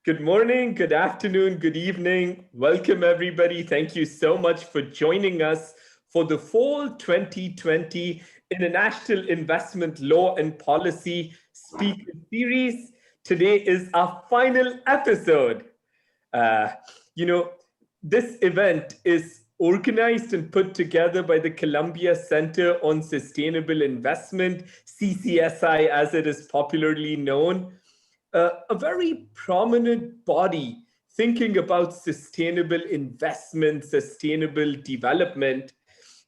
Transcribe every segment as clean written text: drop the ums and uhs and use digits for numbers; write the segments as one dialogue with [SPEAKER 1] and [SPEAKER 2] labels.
[SPEAKER 1] Good morning, good afternoon, good evening. Welcome, everybody. Thank you so much for joining us for the Fall 2020 International Investment Law and Policy Speaker Series. Today is our final episode. This event is organized and put together by the Columbia Center on Sustainable Investment, CCSI as it is popularly known. A very prominent body thinking about sustainable investment, sustainable development.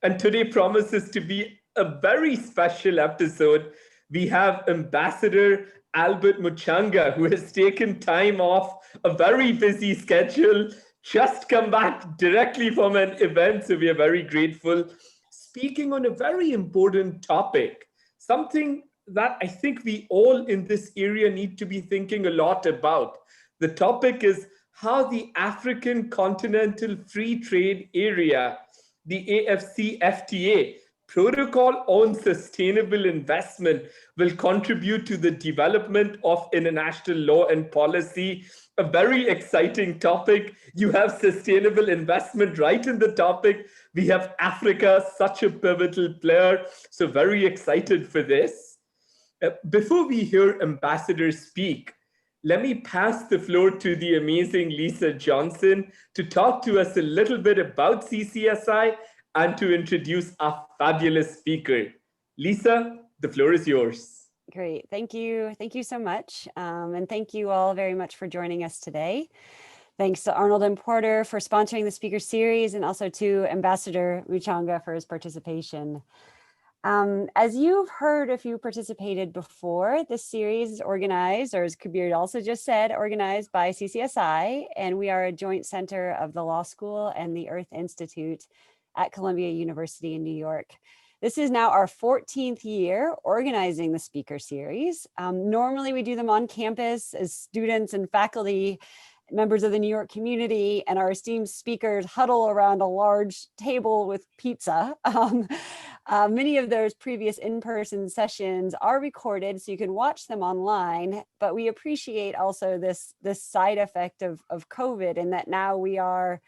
[SPEAKER 1] And today promises to be a very special episode. We have Ambassador Albert Muchanga, who has taken time off a very busy schedule, just come back directly from an event. So we are very grateful. Speaking on a very important topic, something that I think we all in this area need to be thinking a lot about. The topic is how the African Continental Free Trade Area, the AfCFTA, Protocol on Sustainable Investment, will contribute to the development of international law and policy. A very exciting topic. You have sustainable investment right in the topic. We have Africa, such a pivotal player. So very excited for this. Before we hear Ambassador speak, let me pass the floor to the amazing Lise Johnson to talk to us a little bit about CCSI and to introduce our fabulous speaker. Lisa, the floor is yours.
[SPEAKER 2] Great, thank you. Thank you so much. And thank you all very much for joining us today. Thanks to Arnold and Porter for sponsoring the speaker series and also to Ambassador Muchanga for his participation. As you've heard if you participated before, this series is organized, or as Kabir also just said, organized by CCSI, and we are a joint center of the Law School and the Earth Institute at Columbia University in New York. This is now our 14th year organizing the speaker series. Normally we do them on campus as students and faculty, members of the New York community, and our esteemed speakers huddle around a large table with pizza. Many of those previous in-person sessions are recorded, so you can watch them online, but we appreciate also this side effect of COVID, and that now we are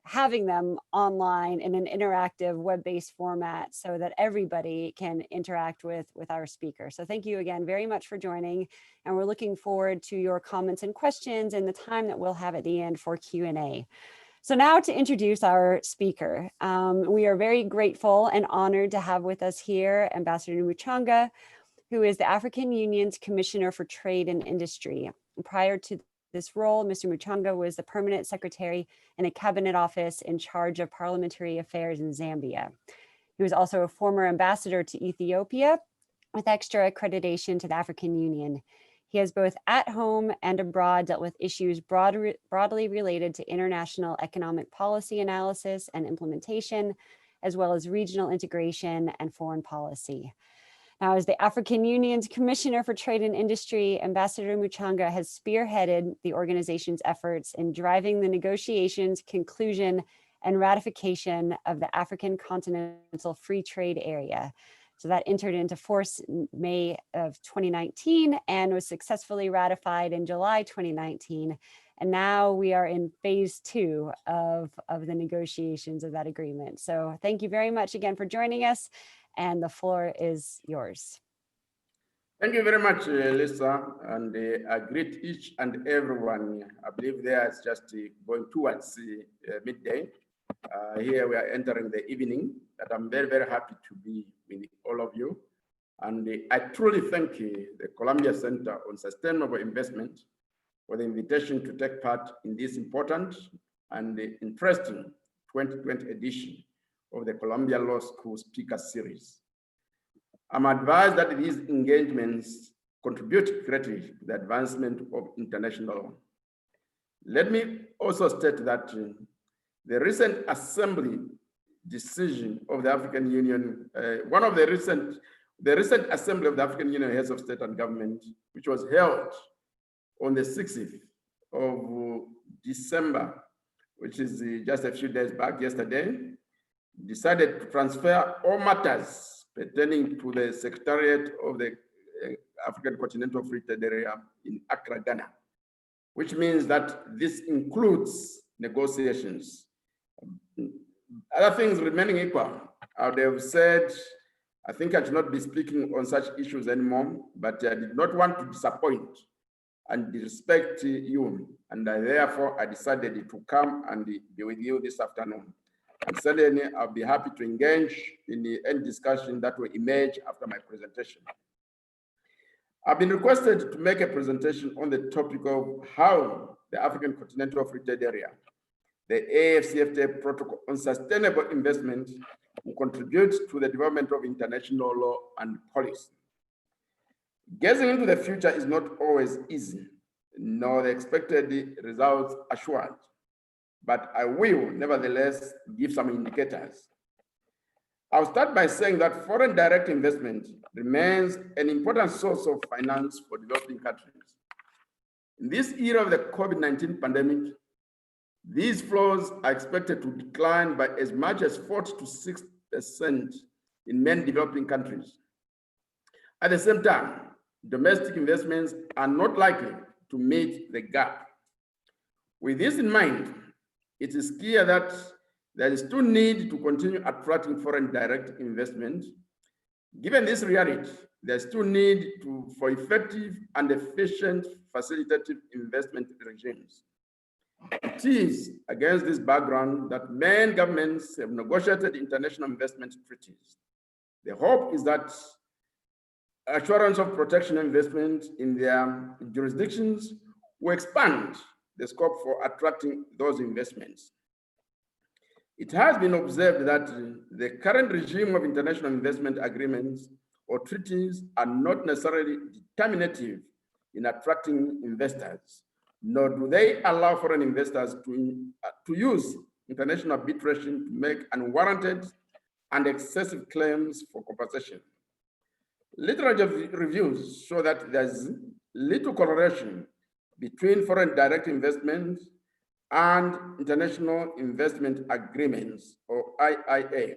[SPEAKER 2] having them online in an interactive web-based format so that everybody can interact with our speaker. So thank you again very much for joining, and we're looking forward to your comments and questions and the time that we'll have at the end for Q&A. So now to introduce our speaker. We are very grateful and honored to have with us here Ambassador Muchanga, who is the African Union's Commissioner for Trade and Industry. Prior to this role, Mr. Muchanga was the permanent secretary in a cabinet office in charge of parliamentary affairs in Zambia. He was also a former ambassador to Ethiopia with extra accreditation to the African Union. He has both at home and abroad dealt with issues broadly related to international economic policy analysis and implementation, as well as regional integration and foreign policy. Now, as the African Union's Commissioner for Trade and Industry, Ambassador Muchanga has spearheaded the organization's efforts in driving the negotiations, conclusion, and ratification of the African Continental Free Trade Area. So that entered into force in May of 2019 and was successfully ratified in July 2019. And now we are in phase 2 of the negotiations of that agreement. So thank you very much again for joining us, and the floor is yours.
[SPEAKER 3] Thank you very much, Lisa, and I greet each and everyone. I believe there is just going towards midday. Here we are entering the evening, but I'm very, very happy to be with all of you. And I truly thank the Columbia Center on Sustainable Investment for the invitation to take part in this important and interesting 2020 edition of the Columbia Law School Speaker Series. I'm advised that these engagements contribute greatly to the advancement of international law. Let me also state that the recent assembly decision of the African Union, the recent assembly of the African Union Heads of State and Government, which was held on the 6th of December, which is just a few days back, yesterday, decided to transfer all matters pertaining to the Secretariat of the African Continental Free Trade Area in Accra, Ghana, which means that this includes negotiations. Other things remaining equal, I would have said, I think I should not be speaking on such issues anymore, but I did not want to disappoint and disrespect you, and therefore I decided to come and be with you this afternoon. And certainly I'll be happy to engage in any discussion that will emerge after my presentation. I've been requested to make a presentation on the topic of how the African Continental Free Trade Area, the AfCFTA Protocol on Sustainable Investment, will contribute to the development of international law and policy. Gazing into the future is not always easy, nor the expected results assured, but I will nevertheless give some indicators. I'll start by saying that foreign direct investment remains an important source of finance for developing countries. In this era of the COVID-19 pandemic, these flows are expected to decline by as much as 40 to 60% in many developing countries. At the same time, domestic investments are not likely to meet the gap. With this in mind, it is clear that there is still need to continue attracting foreign direct investment. Given this reality, there is still need for effective and efficient facilitative investment regimes. It is against this background that many governments have negotiated international investment treaties. The hope is that assurance of protection investment in their jurisdictions will expand the scope for attracting those investments. It has been observed that the current regime of international investment agreements or treaties are not necessarily determinative in attracting investors, nor do they allow foreign investors to use international arbitration to make unwarranted and excessive claims for compensation. Literature reviews show that there's little correlation between foreign direct investment and international investment agreements, or IIA.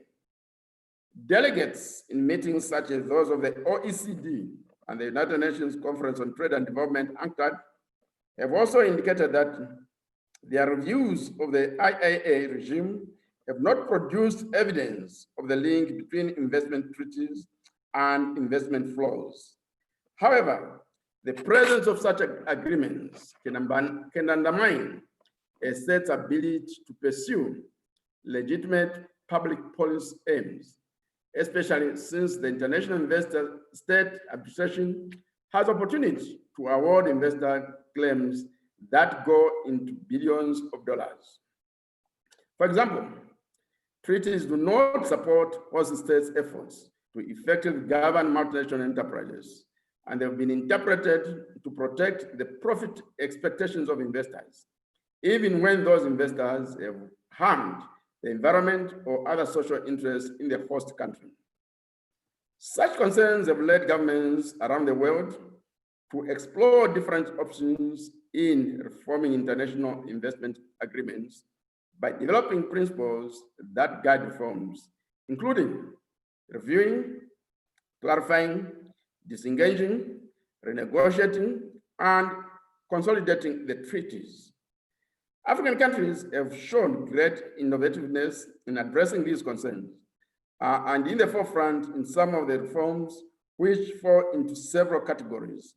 [SPEAKER 3] Delegates in meetings such as those of the OECD and the United Nations Conference on Trade and Development, UNCTAD, have also indicated that their reviews of the IIA regime have not produced evidence of the link between investment treaties and investment flows. However, the presence of such agreements can undermine a state's ability to pursue legitimate public policy aims, especially since the international investor state administration has opportunity to award investor claims that go into billions of dollars. For example, treaties do not support host states' efforts to effectively govern multinational enterprises, and they've been interpreted to protect the profit expectations of investors, even when those investors have harmed the environment or other social interests in the host country. Such concerns have led governments around the world to explore different options in reforming international investment agreements by developing principles that guide reforms, including reviewing, clarifying, disengaging, renegotiating, and consolidating the treaties. African countries have shown great innovativeness in addressing these concerns, and in the forefront in some of the reforms which fall into several categories.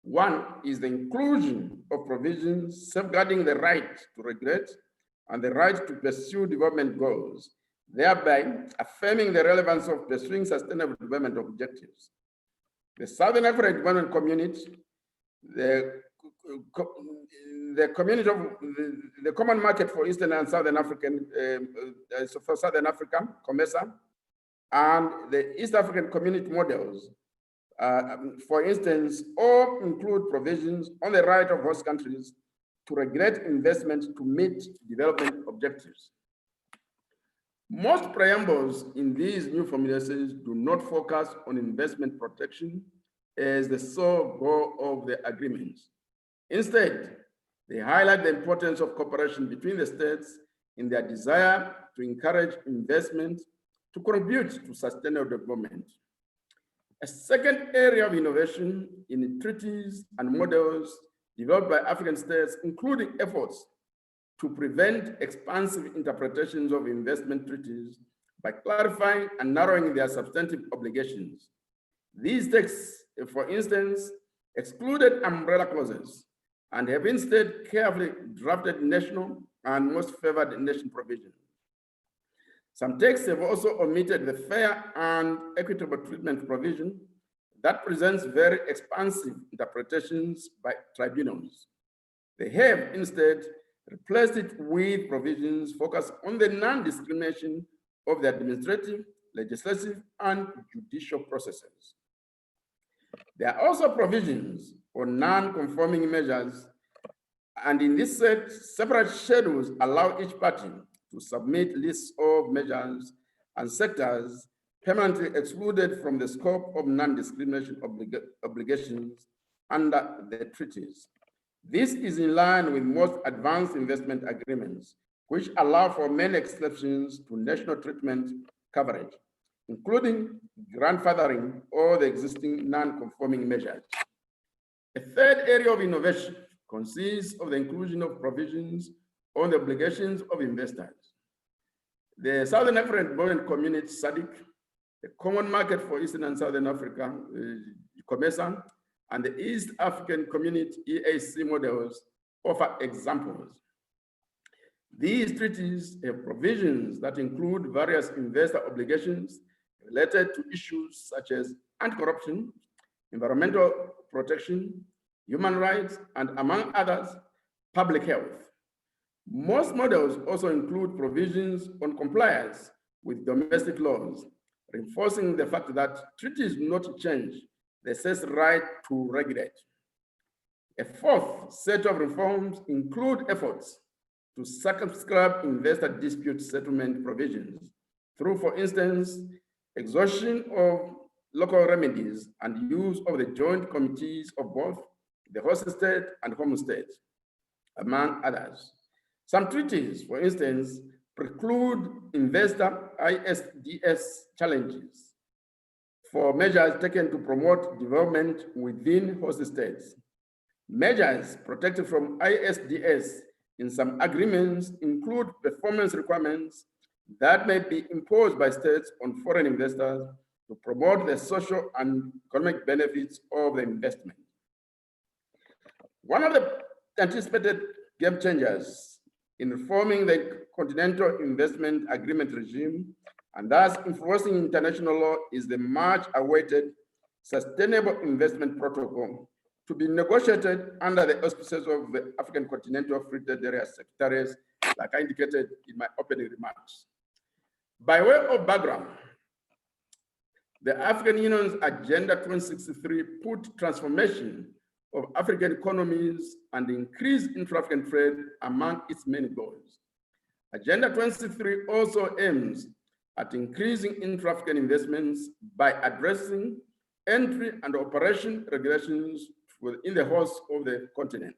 [SPEAKER 3] One is the inclusion of provisions safeguarding the right to regulate and the right to pursue development goals, thereby affirming the relevance of pursuing sustainable development objectives. The Southern African Development Community, the community of the Common Market for Eastern and Southern African, for Southern Africa, COMESA, and the East African Community models, for instance, all include provisions on the right of host countries to regulate investment to meet development objectives. Most preambles in these new formulations do not focus on investment protection as the sole goal of the agreements. Instead, they highlight the importance of cooperation between the states in their desire to encourage investment to contribute to sustainable development. A second area of innovation in treaties and models developed by African states, including efforts to prevent expansive interpretations of investment treaties by clarifying and narrowing their substantive obligations. These texts, for instance, excluded umbrella clauses and have instead carefully drafted national and most favored nation provisions. Some texts have also omitted the fair and equitable treatment provision that presents very expansive interpretations by tribunals. They have instead replaced it with provisions focused on the non-discrimination of the administrative, legislative, and judicial processes. There are also provisions for non-conforming measures, and in this set, separate schedules allow each party to submit lists of measures and sectors permanently excluded from the scope of non-discrimination obligations under the treaties. This is in line with most advanced investment agreements, which allow for many exceptions to national treatment coverage, including grandfathering or the existing non-conforming measures. A third area of innovation consists of the inclusion of provisions on the obligations of investors. The Southern African Buoyant Community, SADC, the Common Market for Eastern and Southern Africa, COMESA, and the East African Community, EAC models offer examples. These treaties have provisions that include various investor obligations related to issues such as anti-corruption, environmental protection, human rights, and among others, public health. Most models also include provisions on compliance with domestic laws, reinforcing the fact that treaties do not change the state's right to regulate. A fourth set of reforms include efforts to circumscribe investor dispute settlement provisions through, for instance, exhaustion of local remedies and use of the joint committees of both the host state and home state, among others. Some treaties, for instance, preclude investor ISDS challenges for measures taken to promote development within host states. Measures protected from ISDS in some agreements include performance requirements that may be imposed by states on foreign investors to promote the social and economic benefits of the investment. One of the anticipated game changers in reforming the Continental Investment Agreement regime and thus enforcing international law is the much awaited Sustainable Investment Protocol to be negotiated under the auspices of the African Continental Free Trade Area Secretaries, like I indicated in my opening remarks. By way of background, the African Union's Agenda 2063 put transformation of African economies and increased intra-African trade among its many goals. Agenda 2063 also aims at increasing intra-African investments by addressing entry and operation regulations within the host of the continent.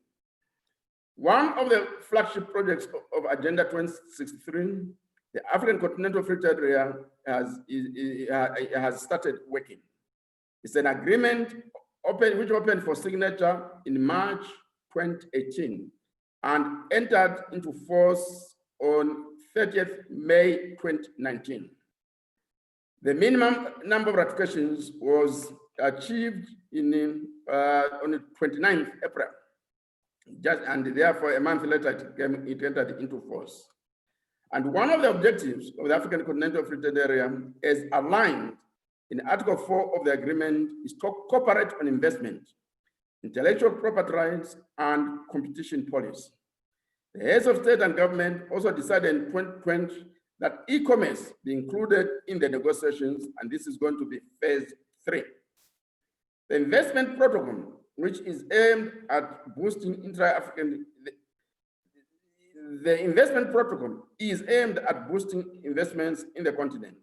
[SPEAKER 3] One of the flagship projects of Agenda 2063, the African Continental Free Trade Area has started working. It's an agreement which opened for signature in March 2018 and entered into force on 30th May 2019. The minimum number of ratifications was achieved on the 29th April, and therefore a month later it entered into force. And one of the objectives of the African Continental Free Trade Area, as aligned in Article 4 of the agreement, is to cooperate on investment, intellectual property rights, and competition policy. The heads of state and government also decided in 2020 that e-commerce be included in the negotiations, and this is going to be phase 3. The investment protocol, which is aimed at boosting intra-African, the investment protocol is aimed at boosting investments in the continent.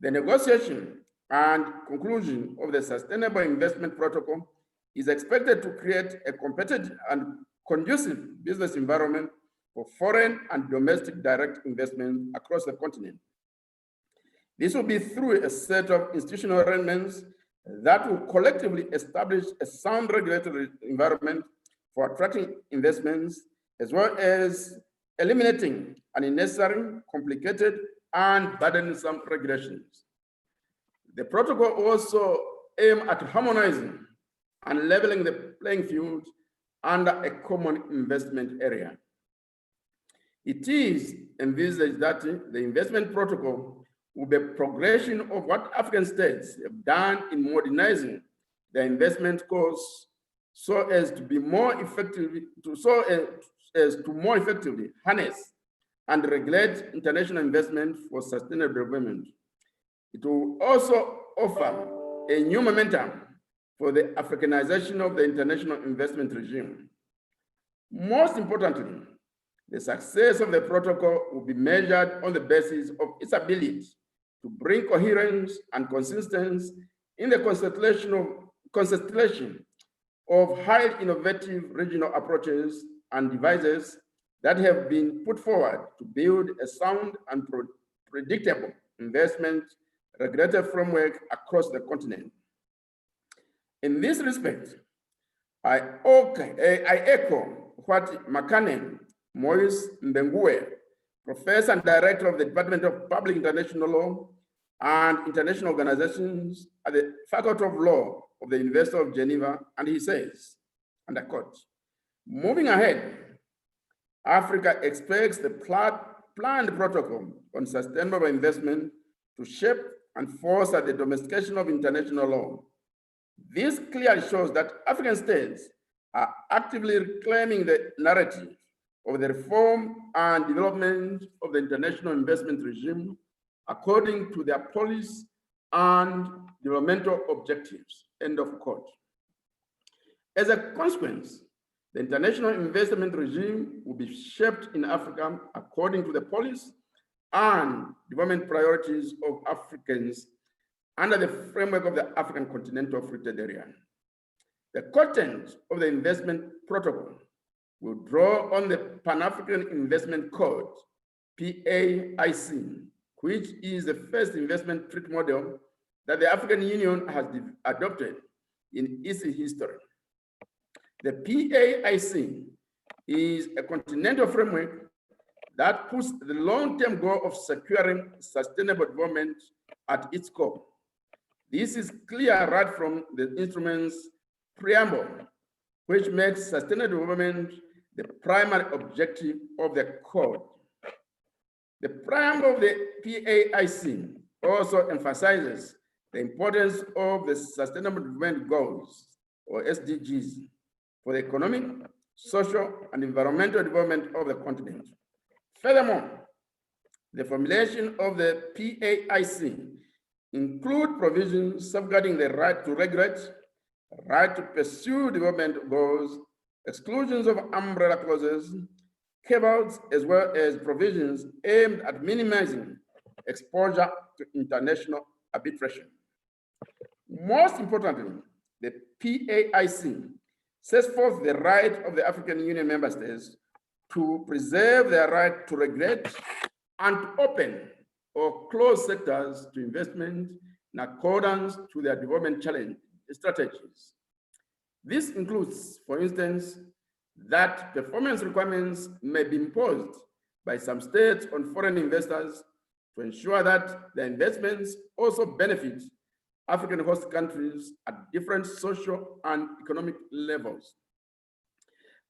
[SPEAKER 3] The negotiation and conclusion of the Sustainable Investment Protocol is expected to create a competitive and conducive business environment for foreign and domestic direct investment across the continent. This will be through a set of institutional arrangements that will collectively establish a sound regulatory environment for attracting investments, as well as eliminating unnecessary, complicated, and burdensome regulations. The protocol also aims at harmonizing and leveling the playing field under a common investment area. It is envisaged that the investment protocol will be a progression of what African states have done in modernizing their investment course so as to be more effectively, more effectively harness and regulate international investment for sustainable development. It will also offer a new momentum for the Africanization of the international investment regime. Most importantly, the success of the protocol will be measured on the basis of its ability to bring coherence and consistency in the constellation of highly innovative regional approaches and devices that have been put forward to build a sound and predictable investment regulatory framework across the continent. In this respect, I echo what Makane Moise Mbengue, Professor and Director of the Department of Public International Law and International Organizations at the Faculty of Law of the University of Geneva, and he says, and I quote, "Moving ahead, Africa expects the planned protocol on sustainable investment to shape and foster the domestication of international law. This clearly shows that African states are actively reclaiming the narrative of the reform and development of the international investment regime according to their policy and developmental objectives," end of quote. As a consequence, the international investment regime will be shaped in Africa according to the policy and development priorities of Africans under the framework of the African Continental Free Trade Area. The content of the investment protocol will draw on the Pan-African Investment Code, PAIC, which is the first investment treaty model that the African Union has adopted in its history. The PAIC is a continental framework that puts the long-term goal of securing sustainable development at its core. This is clear right from the instrument's preamble, which makes sustainable development the primary objective of the code. The preamble of the PAIC also emphasizes the importance of the Sustainable Development Goals, or SDGs, for the economic, social, and environmental development of the continent. Furthermore, the formulation of the PAIC include provisions safeguarding the right to regulate, right to pursue development goals, exclusions of umbrella clauses, carve-outs, as well as provisions aimed at minimizing exposure to international arbitration. Most importantly, the PAIC sets forth the right of the African Union member states to preserve their right to regulate and to open or close sectors to investment in accordance to their development challenge strategies. This includes, for instance, that performance requirements may be imposed by some states on foreign investors to ensure that the investments also benefit African host countries at different social and economic levels.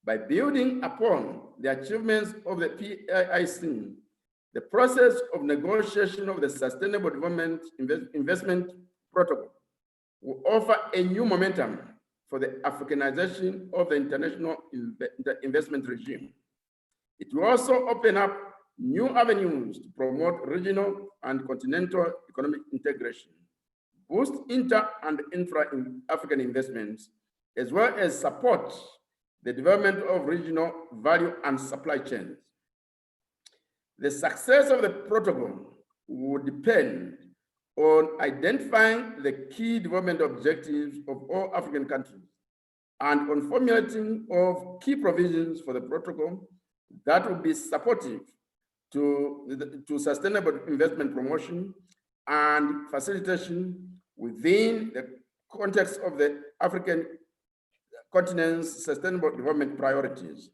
[SPEAKER 3] By building upon the achievements of the PAIC, the process of negotiation of the Sustainable Development Investment Protocol will offer a new momentum for the Africanization of the international investment regime. It will also open up new avenues to promote regional and continental economic integration, boost inter and intra-African investments, as well as support the development of regional value and supply chains. The success of the protocol will depend on identifying the key development objectives of all African countries and on formulating of key provisions for the protocol that will be supportive to sustainable investment promotion and facilitation within the context of the African continent's sustainable development priorities.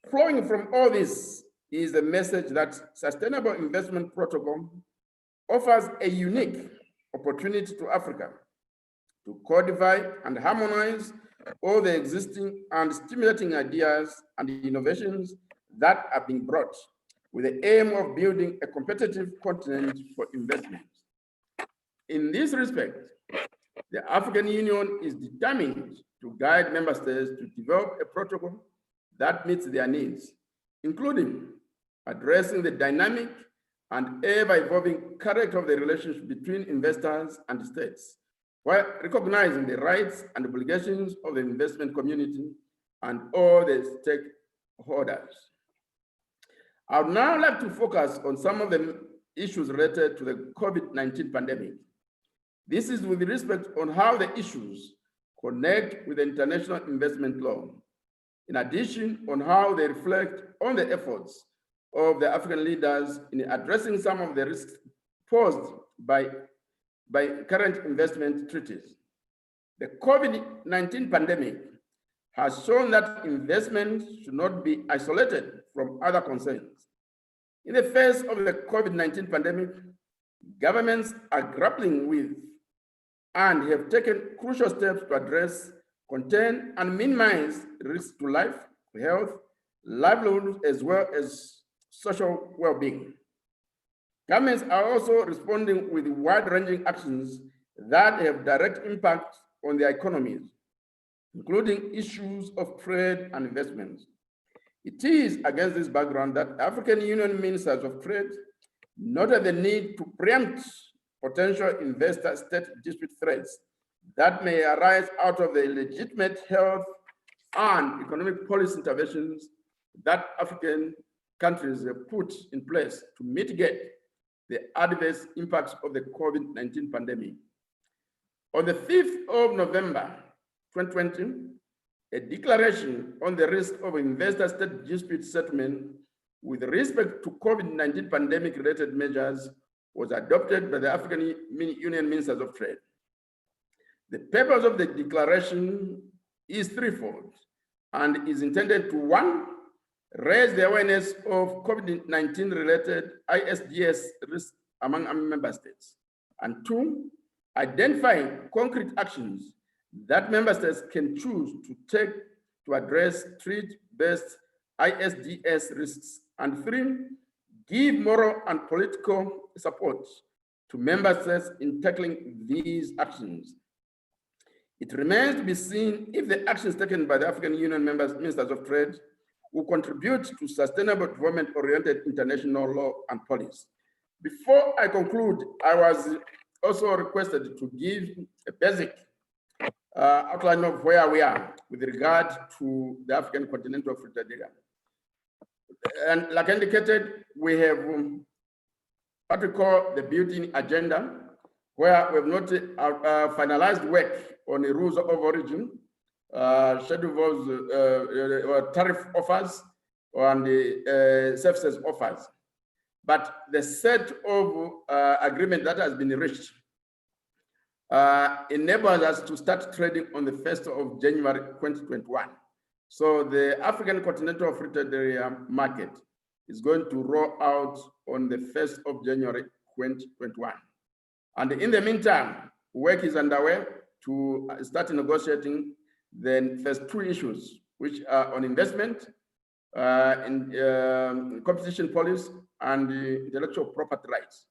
[SPEAKER 3] Flowing from all this is the message that Sustainable Investment Protocol offers a unique opportunity to Africa to codify and harmonize all the existing and stimulating ideas and innovations that are being brought with the aim of building a competitive continent for investment. In this respect, the African Union is determined to guide member states to develop a protocol that meets their needs, including addressing the dynamic and ever-evolving character of the relationship between investors and states, while recognizing the rights and obligations of the investment community and all the stakeholders. I would now like to focus on some of the issues related to the COVID-19 pandemic. This is with respect on how the issues connect with the international investment law. In addition, on how they reflect on the efforts of the African leaders in addressing some of the risks posed by current investment treaties. The COVID-19 pandemic has shown that investment should not be isolated from other concerns. In the face of the COVID-19 pandemic, governments are grappling with and have taken crucial steps to address, contain, and minimize risks to life, health, livelihoods, as well as social well-being. Governments are also responding with wide-ranging actions that have direct impact on their economies, including issues of trade and investment. It is against this background that African Union ministers of trade noted the need to preempt potential investor-state dispute threats that may arise out of the legitimate health and economic policy interventions that African countries have put in place to mitigate the adverse impacts of the COVID-19 pandemic. On the 5th of November, 2020, a declaration on the risk of investor-state dispute settlement with respect to COVID-19 pandemic-related measures was adopted by the African Union Ministers of Trade. The purpose of the declaration is threefold and is intended to, one, raise the awareness of COVID-19 related ISDS risks among member states, and two, identify concrete actions that member states can choose to take to address treaty-based ISDS risks, and three, give moral and political support to member states in tackling these actions. It remains to be seen if the actions taken by the African Union Ministers of Trade will contribute to sustainable development-oriented international law and policy. Before I conclude, I was also requested to give a basic outline of where we are with regard to the African Continental Free Trade Area. And like indicated, we have what we call the built-in agenda, where we have not finalized work on the rules of origin, schedule tariff offers, and the services offers. But the set of agreement that has been reached enables us to start trading on the 1st of January 2021. So the African Continental Free Trade Area market is going to roll out on the 1st of January 2021. And in the meantime, work is underway to start negotiating the first two issues, which are on investment, in competition policy, and the intellectual property rights.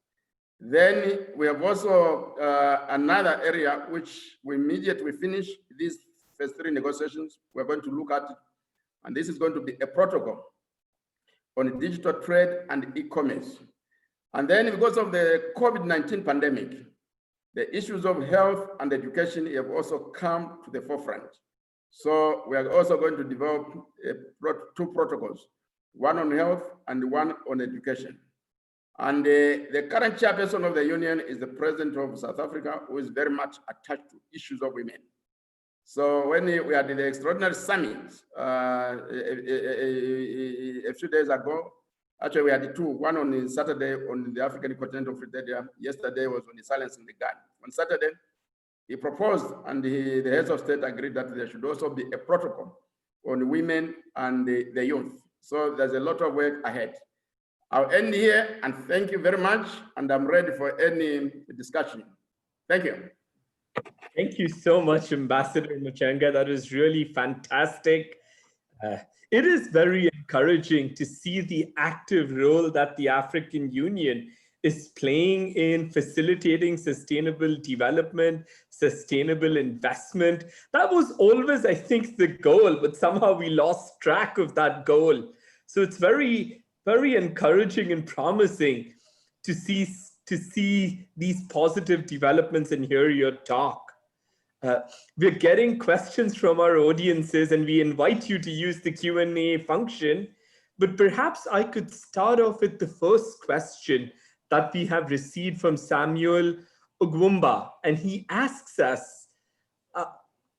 [SPEAKER 3] Then we have also another area which we immediately finish these first three negotiations, we're going to look at it, and this is going to be a protocol on digital trade and e-commerce. And then because of the COVID-19 pandemic, the issues of health and education have also come to the forefront. So we are also going to develop two protocols, one on health and one on education. And the current chairperson of the union is the president of South Africa, who is very much attached to issues of women. So when we had the extraordinary summit a few days ago, actually we had two, one on Saturday on the African Continental Free Trade Area. Yesterday was on the silencing the gun. On Saturday, he proposed, and the heads of state agreed that there should also be a protocol on women and the youth. So there's a lot of work ahead. I'll end here and thank you very much. And I'm ready for any discussion. Thank you.
[SPEAKER 1] Thank you so much, Ambassador Muchanga. That was really fantastic. It is very encouraging to see the active role that the African Union is playing in facilitating sustainable development, sustainable investment. That was always, I think, the goal, but somehow we lost track of that goal. So it's very, very encouraging and promising to see these positive developments and hear your talk. We're getting questions from our audiences, and we invite you to use the Q&A function. But perhaps I could start off with the first question that we have received from Samuel Ogwumba. And he asks us,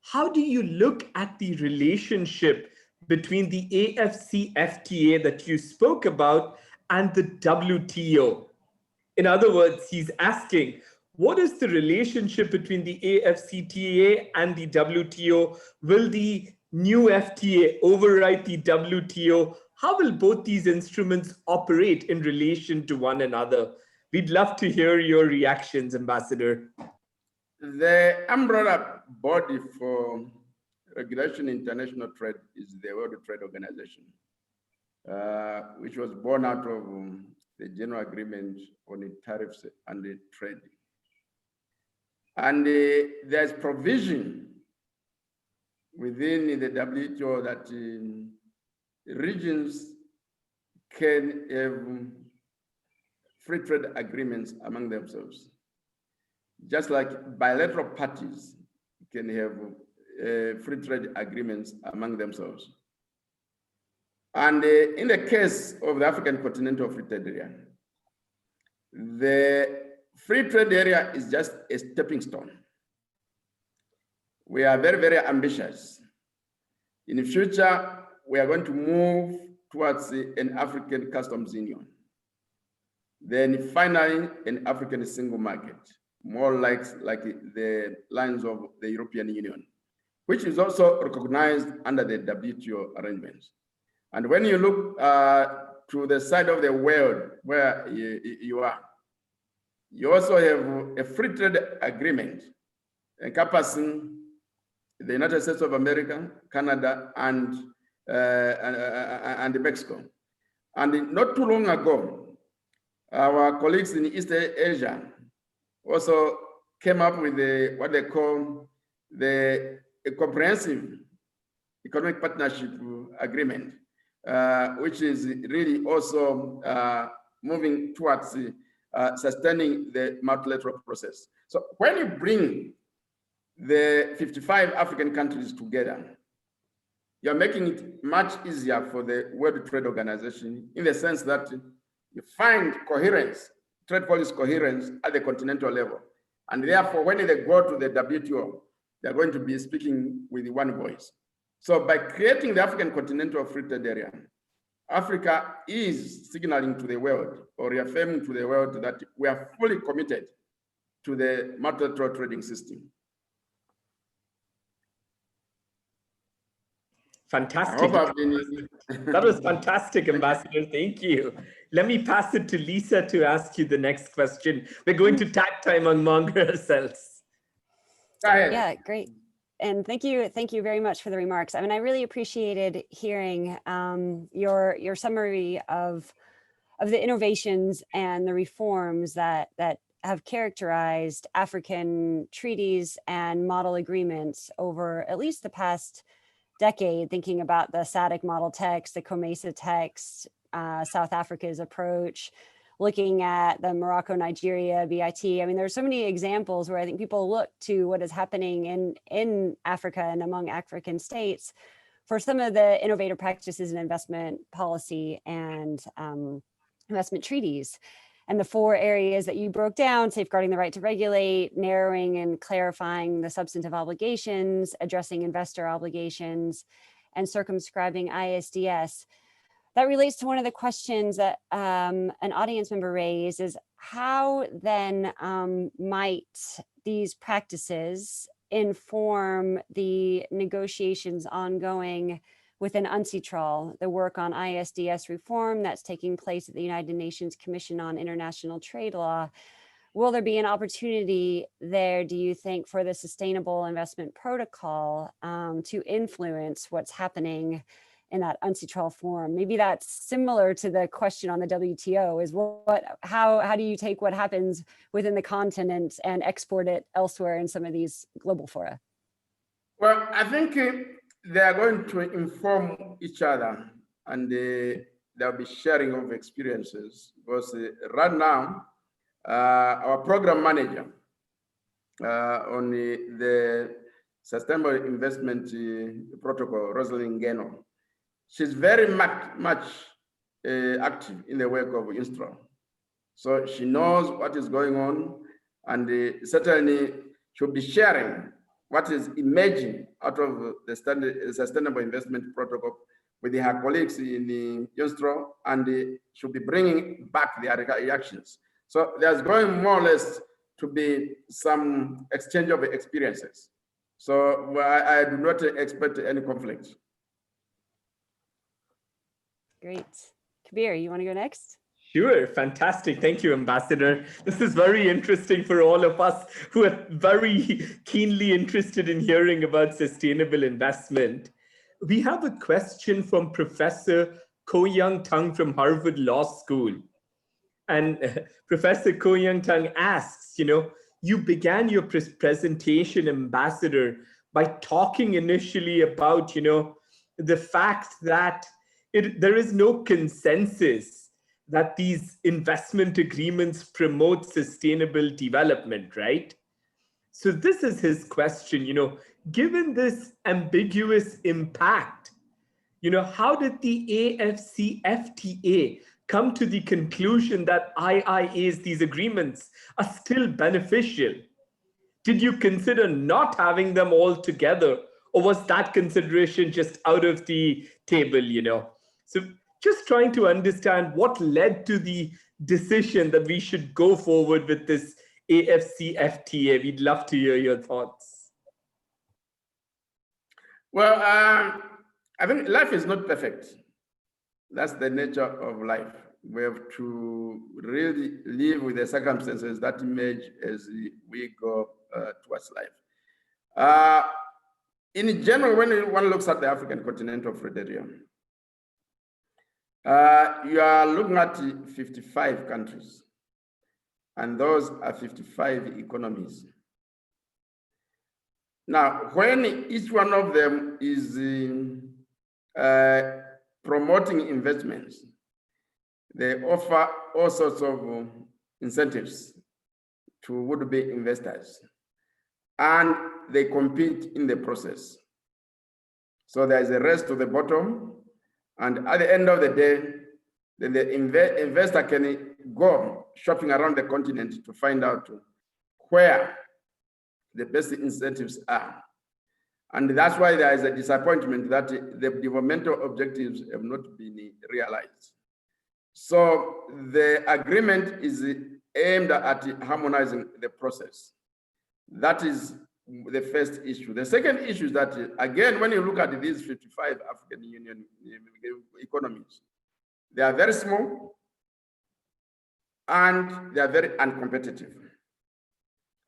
[SPEAKER 1] how do you look at the relationship between the AfCFTA that you spoke about and the WTO? In other words, he's asking, what is the relationship between the AfCFTA and the WTO? Will the new FTA override the WTO? How will both these instruments operate in relation to one another? We'd love to hear your reactions, Ambassador.
[SPEAKER 3] The umbrella body for regulation international trade is the World Trade Organization, which was born out of the General Agreement on the Tariffs and the Trade. And there's provision within the WTO that regions can have free trade agreements among themselves, just like bilateral parties can have free trade agreements among themselves. And in the case of the African Continental Free Trade Area, the free trade area is just a stepping stone. We are very, very ambitious. In the future, we are going to move towards an African customs union. Then finally, an African single market, more like the lines of the European Union, which is also recognized under the WTO arrangements. And when you look to the side of the world where you are, you also have a free trade agreement encompassing the United States of America, Canada, and Mexico. And not too long ago, our colleagues in East Asia also came up with what they call a comprehensive economic partnership agreement, which is really also moving towards sustaining the multilateral process. So when you bring the 55 African countries together, you're making it much easier for the World Trade Organization in the sense that you find coherence, trade policy coherence at the continental level. And therefore, when they go to the WTO, they're going to be speaking with one voice. So by creating the African Continental Free Trade Area, Africa is signaling to the world or reaffirming to the world that we are fully committed to the multilateral trading system.
[SPEAKER 1] Fantastic. That was fantastic, Ambassador. Thank you. Let me pass it to Lisa to ask you the next question. We're going to tag time among ourselves.
[SPEAKER 3] Go ahead.
[SPEAKER 2] Yeah, great. And thank you very much for the remarks. I mean, I really appreciated hearing your summary of the innovations and the reforms that have characterized African treaties and model agreements over at least the past decade, thinking about the SADC model text, the COMESA text, South Africa's approach, looking at the Morocco-Nigeria BIT. I mean, there's so many examples where I think people look to what is happening in Africa and among African states for some of the innovative practices in investment policy and investment treaties. And the 4 areas that you broke down: safeguarding the right to regulate, narrowing and clarifying the substantive obligations, addressing investor obligations, and circumscribing ISDS. That relates to one of the questions that an audience member raised, is how then might these practices inform the negotiations ongoing within UNCITRAL, the work on ISDS reform that's taking place at the United Nations Commission on International Trade Law? Will there be an opportunity there, do you think, for the Sustainable Investment Protocol to influence what's happening in that UNCITRAL forum? Maybe that's similar to the question on the WTO, is how do you take what happens within the continent and export it elsewhere in some of these global fora?
[SPEAKER 3] Well, I think they are going to inform each other, and there'll be sharing of experiences, because right now, our program manager on the Sustainable Investment Protocol, Rosalind Ngeno, she's very much active in the work of UNCITRAL. So she knows what is going on, and certainly she'll be sharing what is emerging out of the Sustainable Investment Protocol with her colleagues in the UNCITRAL, and she'll be bringing back their reactions. So there's going more or less to be some exchange of experiences. So I do not expect any conflict.
[SPEAKER 2] Great. Kabir, you want to go next?
[SPEAKER 1] Sure, fantastic. Thank you, Ambassador. This is very interesting for all of us who are very keenly interested in hearing about sustainable investment. We have a question from Professor Ko-Young Tang from Harvard Law School. And Professor Ko-Young Tang asks, you began your presentation, Ambassador, by talking initially about, the fact that there is no consensus that these investment agreements promote sustainable development, right? So this is his question, given this ambiguous impact, how did the AfCFTA come to the conclusion that IIAs, these agreements, are still beneficial? Did you consider not having them all together, or was that consideration just out of the table, So just trying to understand what led to the decision that we should go forward with this AfCFTA. We'd love to hear your thoughts.
[SPEAKER 3] Well, I think life is not perfect. That's the nature of life. We have to really live with the circumstances that emerge as we go towards life. In general, when one looks at the African continental free trade area, you are looking at 55 countries, and those are 55 economies. Now, when each one of them is promoting investments, they offer all sorts of incentives to would-be investors, and they compete in the process. So there's a race to the bottom, and at the end of the day, then the investor can go shopping around the continent to find out where the best incentives are. And that's why there is a disappointment that the developmental objectives have not been realized. So the agreement is aimed at harmonizing the process. That is the first issue. The second issue is that, again, when you look at these 55 African Union economies, they are very small and they are very uncompetitive.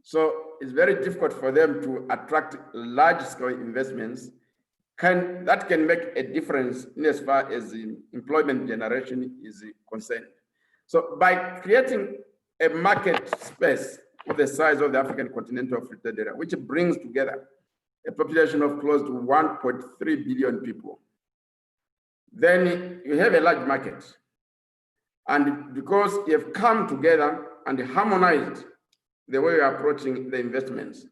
[SPEAKER 3] So it's very difficult for them to attract large-scale investments. That can make a difference in as far as employment generation is concerned. So by creating a market space of the size of the African continental free trade area, which brings together a population of close to 1.3 billion people, then you have a large market. And because you have come together and harmonized the way you're approaching the investments,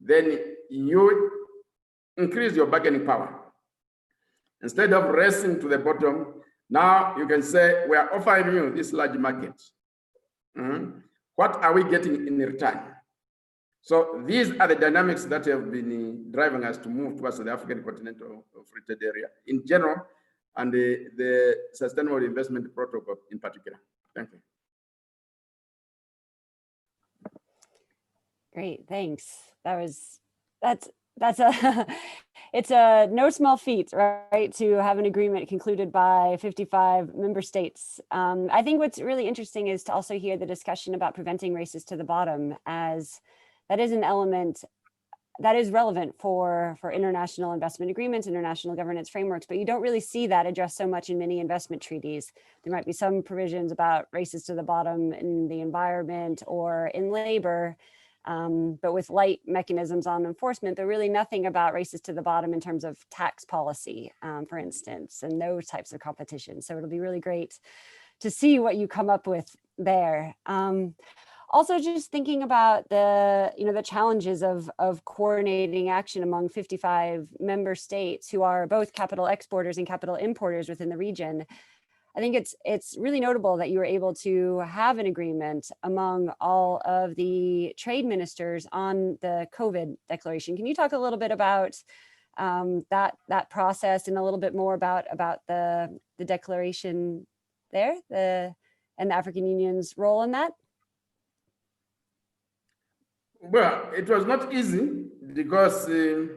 [SPEAKER 3] then you increase your bargaining power. Instead of racing to the bottom, now you can say, we are offering you this large market. What are we getting in return? So these are the dynamics that have been driving us to move towards the African continental free trade area in general, and the Sustainable Investment Protocol in particular. Thank you.
[SPEAKER 2] Great, thanks. That's a it's a no small feat, right, to have an agreement concluded by 55 member states. I think what's really interesting is to also hear the discussion about preventing races to the bottom, as that is an element that is relevant for international investment agreements, international governance frameworks, but you don't really see that addressed so much in many investment treaties. There might be some provisions about races to the bottom in the environment or in labor, but with light mechanisms on enforcement, there's really nothing about races to the bottom in terms of tax policy, for instance, and those types of competitions. So it'll be really great to see what you come up with there. Also, just thinking about the challenges of coordinating action among 55 member states who are both capital exporters and capital importers within the region. I think it's really notable that you were able to have an agreement among all of the trade ministers on the COVID declaration. Can you talk a little bit about that process and a little bit more about the declaration there, and the African Union's role in that?
[SPEAKER 3] Well, it was not easy because there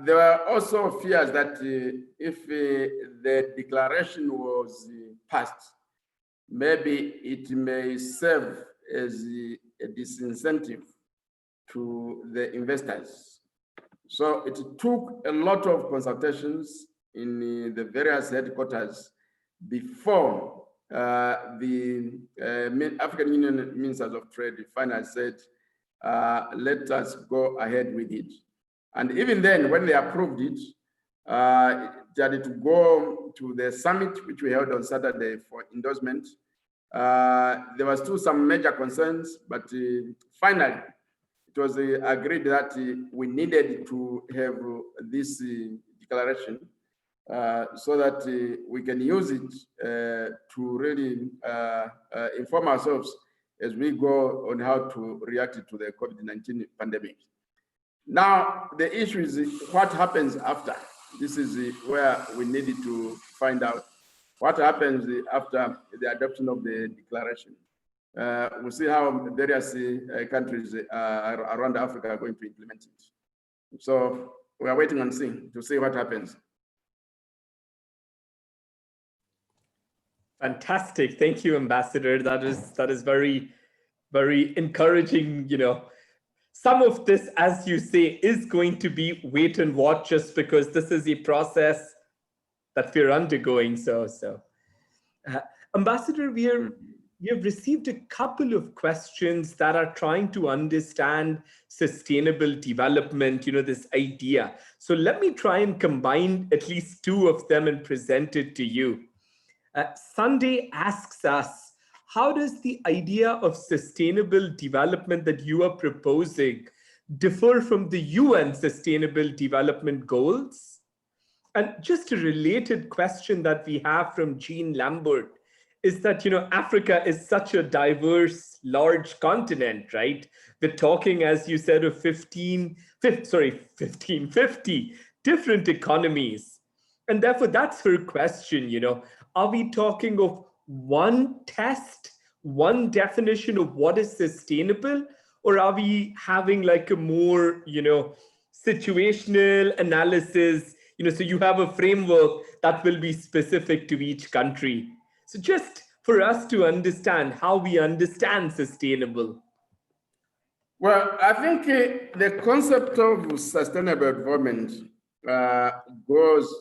[SPEAKER 3] were also fears that if the declaration was passed, maybe it may serve as a disincentive to the investors. So it took a lot of consultations in the various headquarters before the African Union Ministers of Trade finally said, let us go ahead with it. And even then, when they approved it, they had to go to the summit, which we held on Saturday for endorsement. There was still some major concerns, but finally, it was agreed that we needed to have this declaration so that we can use it to really inform ourselves as we go on how to react to the COVID-19 pandemic. Now, the issue is what happens after. This is where we needed to find out what happens after the adoption of the declaration. We'll see how various countries around Africa are going to implement it. So we are waiting and seeing to see what happens.
[SPEAKER 1] Fantastic. Thank you, Ambassador. That is very, very encouraging. Some of this, as you say, is going to be wait and watch, just because this is a process that we're undergoing. Ambassador, we have received a couple of questions that are trying to understand sustainable development, this idea. So let me try and combine at least two of them and present it to you. Sunday asks us, how does the idea of sustainable development that you are proposing differ from the UN Sustainable Development Goals? And just a related question that we have from Jean Lambert is that, Africa is such a diverse, large continent, right? We're talking, as you said, of 50 different economies. And therefore, that's her question, are we talking of one test, one definition of what is sustainable, or are we having like a more, situational analysis, so you have a framework that will be specific to each country? So just for us to understand how we understand sustainable.
[SPEAKER 3] Well, I think the concept of sustainable development goes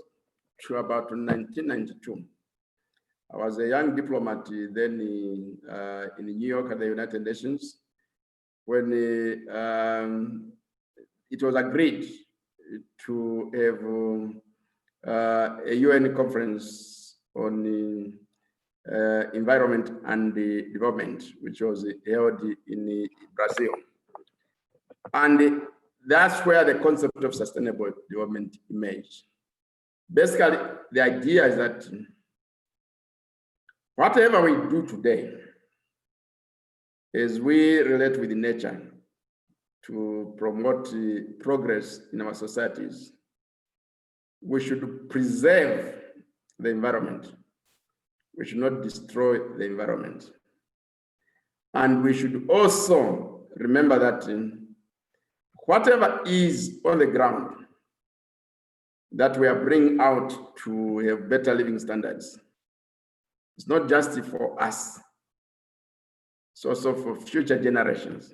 [SPEAKER 3] to about 1992. I was a young diplomat then in New York at the United Nations when it was agreed to have a UN conference on environment and development, which was held in Brazil. And that's where the concept of sustainable development emerged. Basically, the idea is that whatever we do today, as we relate with nature to promote progress in our societies, we should preserve the environment. We should not destroy the environment. And we should also remember that whatever is on the ground that we are bringing out to have better living standards, it's not just for us, it's also for future generations.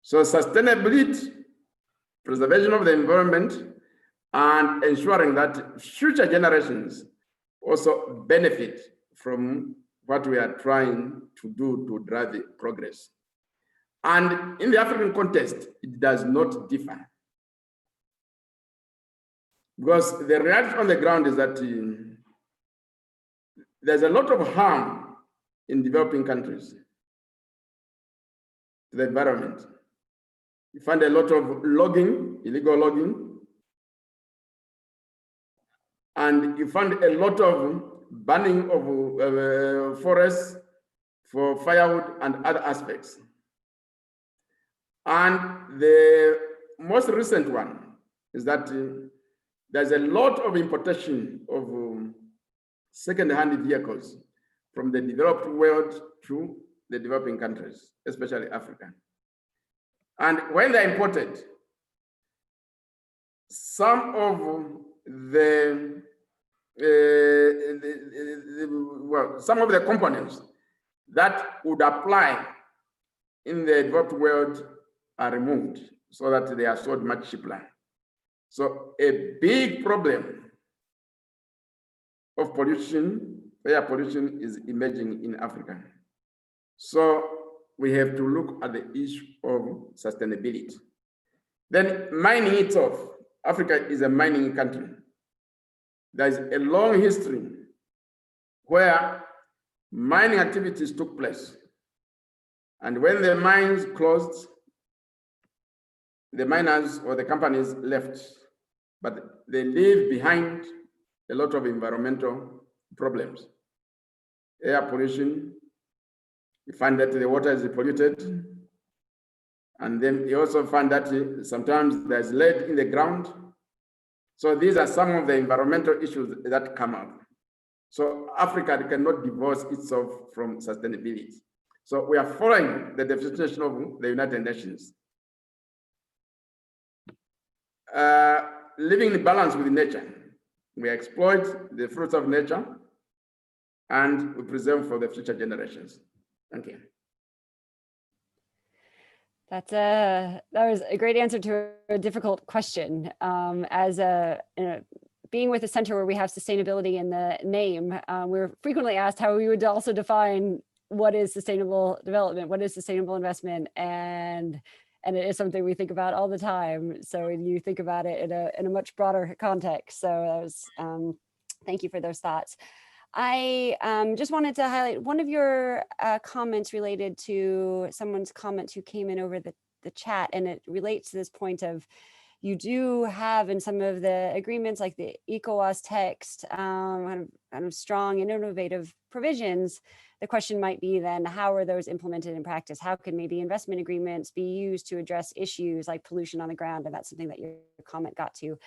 [SPEAKER 3] So sustainability, preservation of the environment, and ensuring that future generations also benefit from what we are trying to do to drive the progress. And in the African context, it does not differ. Because the reality on the ground is that there's a lot of harm in developing countries to the environment. You find a lot of logging, illegal logging, and you find a lot of burning of forests for firewood and other aspects. And the most recent one is that there's a lot of importation of second-hand vehicles from the developed world to the developing countries, especially Africa. And when they're imported, some of some of the components that would apply in the developed world are removed so that they are sold much cheaper. So a big problem of pollution, air pollution, is emerging in Africa. So we have to look at the issue of sustainability. Then mining itself, Africa is a mining country. There is a long history where mining activities took place. And when the mines closed, the miners or the companies left, but they leave behind a lot of environmental problems. Air pollution, you find that the water is polluted. And then you also find that sometimes there's lead in the ground. So these are some of the environmental issues that come up. So Africa cannot divorce itself from sustainability. So we are following the definition of the United Nations. Living in balance with nature. We exploit the fruits of nature and we preserve for the future generations. Thank you.
[SPEAKER 2] That was a great answer to a difficult question. Being with a center where we have sustainability in the name, we're frequently asked how we would also define what is sustainable development, what is sustainable investment, and it is something we think about all the time. So you think about it in a much broader context. So that was, thank you for those thoughts. I just wanted to highlight one of your comments related to someone's comment who came in over the chat, and it relates to this point of you do have in some of the agreements like the ECOWAS text kind of strong and innovative provisions. The question might be then, how are those implemented in practice? How can maybe investment agreements be used to address issues like pollution on the ground? And that's something that your comment got to.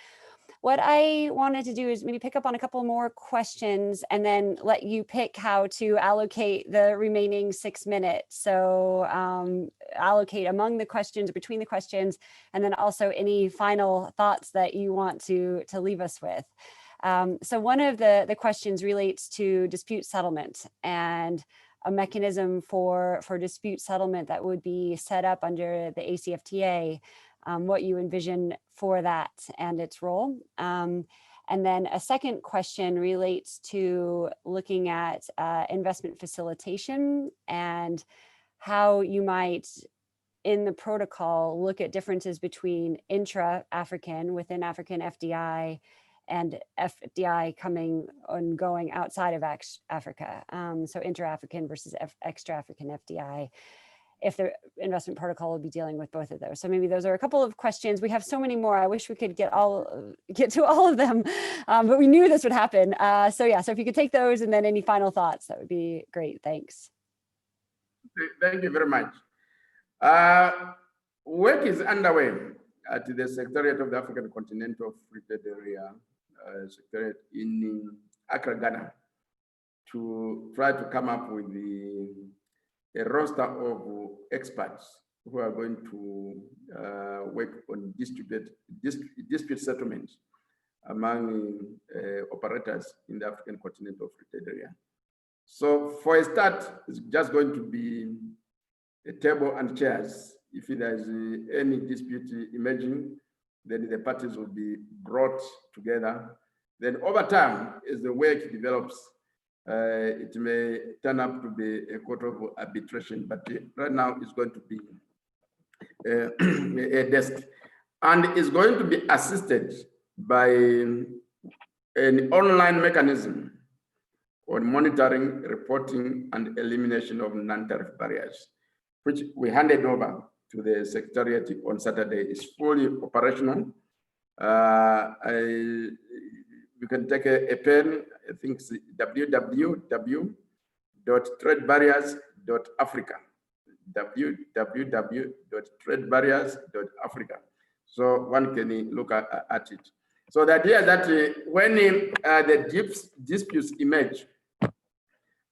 [SPEAKER 2] What I wanted to do is maybe pick up on a couple more questions and then let you pick how to allocate the remaining 6 minutes. So allocate among the questions, between the questions, and then also any final thoughts that you want to leave us with. So one of the questions relates to dispute settlement and a mechanism for dispute settlement that would be set up under the AfCFTA. What you envision for that and its role. And then a second question relates to looking at investment facilitation and how you might, in the protocol, look at differences between intra-African, within African FDI, and FDI coming and going outside of Africa. So intra-African versus extra-African FDI. If the investment protocol will be dealing with both of those. So maybe those are a couple of questions. We have so many more. I wish we could get to all of them, but we knew this would happen. So if you could take those and then any final thoughts, that would be great. Thanks.
[SPEAKER 3] Thank you very much. Work is underway at the Secretariat of the African Continental Free Trade Area, Secretariat in Accra, Ghana, to try to come up with a roster of experts who are going to work on dispute settlement among operators in the African Continental Free Trade Area. So for a start, it's just going to be a table and chairs. If there's any dispute emerging, then the parties will be brought together. Then over time, as the work develops, it may turn up to be a court of arbitration, but right now it's going to be a desk. And it's going to be assisted by an online mechanism on monitoring, reporting, and elimination of non-tariff barriers, which we handed over to the Secretariat on Saturday. Is fully operational. You can take a pen. I think it's www.tradebarriers.africa. www.tradebarriers.africa. So one can look at it. So the idea that when the disputes emerge,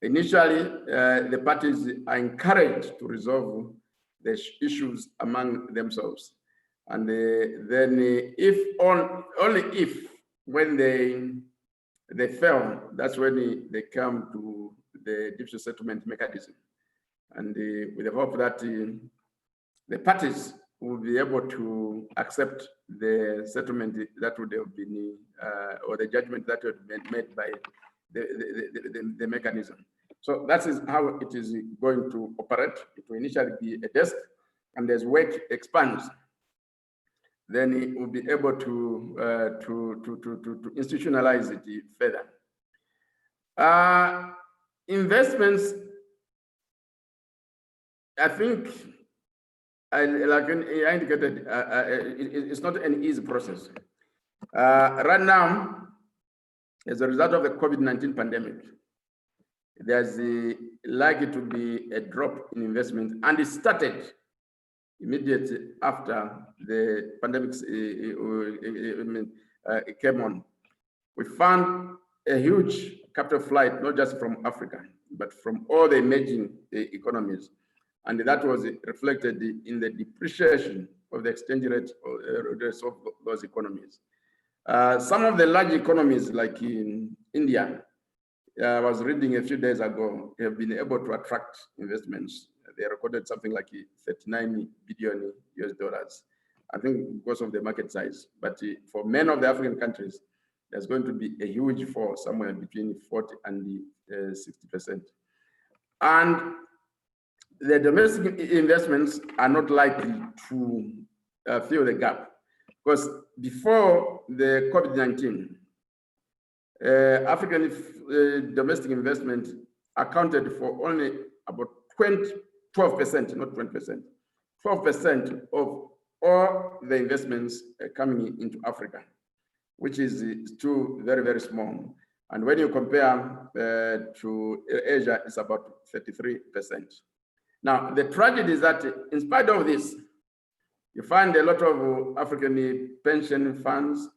[SPEAKER 3] initially the parties are encouraged to resolve the issues among themselves. And then if only if when they fail, that's when they come to the dispute settlement mechanism. And with the hope that the parties will be able to accept the settlement that would have been, or the judgment that would have been made by the mechanism. So that is how it is going to operate. It will initially be a desk, and as work expands, then it will be able to institutionalize it further. Investments, I think, like I indicated, it's not an easy process. Right now, as a result of the COVID-19 pandemic, there's likely to be a drop in investment, and it started immediately after the pandemic came on. We found a huge capital flight, not just from Africa, but from all the emerging economies. And that was reflected in the depreciation of the exchange rate of those economies. Some of the large economies, like in India, I was reading a few days ago, have been able to attract investments. They recorded something like 39 billion US dollars. I think because of the market size. But for many of the African countries, there's going to be a huge fall, somewhere between 40 and 60%. And the domestic investments are not likely to fill the gap, because before the COVID-19, African domestic investment accounted for only about 12%, not 20%, 12% of all the investments coming into Africa, which is still very, very small. And when you compare to Asia, it's about 33%. Now, the tragedy is that in spite of this, you find a lot of African pension funds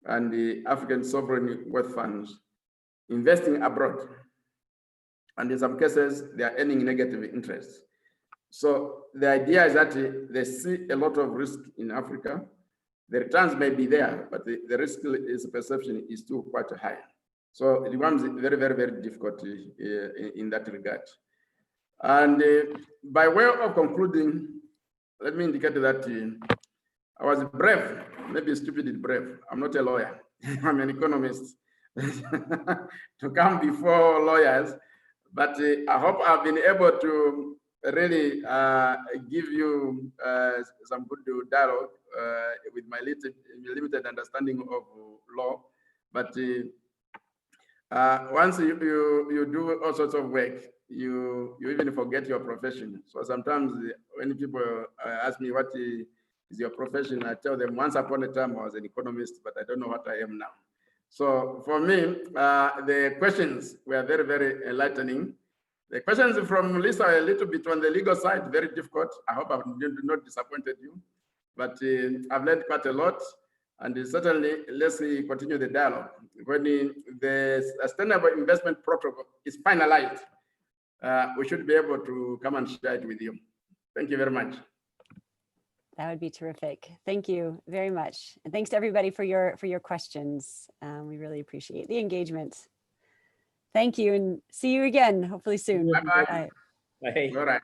[SPEAKER 3] and the African sovereign wealth funds investing abroad. And in some cases, they are earning negative interest. So the idea is that they see a lot of risk in Africa. The returns may be there, but the risk perception is still quite high. So it becomes very, very, very difficult in that regard. And by way of concluding, let me indicate that I was brave, maybe stupidly brave. I'm not a lawyer, I'm an economist, to come before lawyers. But I hope I've been able to really give you some good dialogue with my limited understanding of law. But once you do all sorts of work, you even forget your profession. So sometimes when people ask me what is your profession, I tell them once upon a time I was an economist, but I don't know what I am now. So for me, the questions were very, very enlightening. The questions from Lisa are a little bit on the legal side, very difficult. I hope I've not disappointed you, but I've learned quite a lot. And certainly, let's continue the dialogue. When the Sustainable Investment Protocol is finalized, we should be able to come and share it with you. Thank you very much.
[SPEAKER 2] That would be terrific. Thank you very much. And thanks to everybody for your questions. We really appreciate the engagement. Thank you and see you again, hopefully soon.
[SPEAKER 3] Bye-bye.
[SPEAKER 2] Bye.
[SPEAKER 1] Bye.
[SPEAKER 3] All right.